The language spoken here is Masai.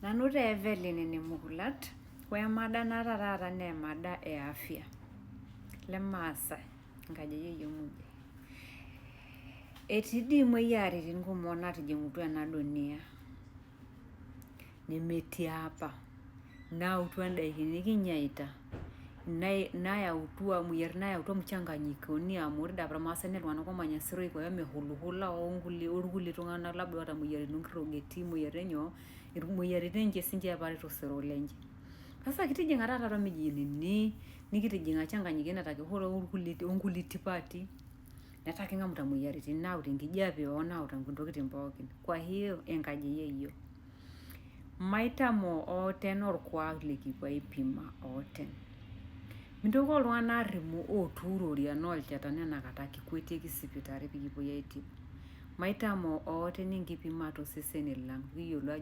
Nanu Evelyn Nemukulat, wemada naata taata naa emada e afya lemaasai nkajijik muj. Etii dii imoyiaritin kumok natijing'utua ena dunia nemetii apa, nautua indaiki nikinyaita, nayautua mchanganyikoni amu ore dapa irmaasai naa iltung'anak omanya iseroik omehulhula orkulie tung'anak labda oota imoyiaritin onkirroget, imoyiaritin enche sinche eparet osero lenche. Sasa kitijing'a taata atua imijikini, nikitijing'a changanyikeni ata onkulie tipati, netaa king'amuta imoyiaritin nauta enkijape onauta ntokitin pookin. Kwa hiyo enkaji yeyio. Maitamoo ooten orkuak likipuo aipima ooten. Mintoki oltung'anak arrimu otuurori enaa olchata enaa kata kikwetieki sipitali pikipuoi aitibu. Maitamoo ooten enkipimata oseseni lang' pikiyiolou ajo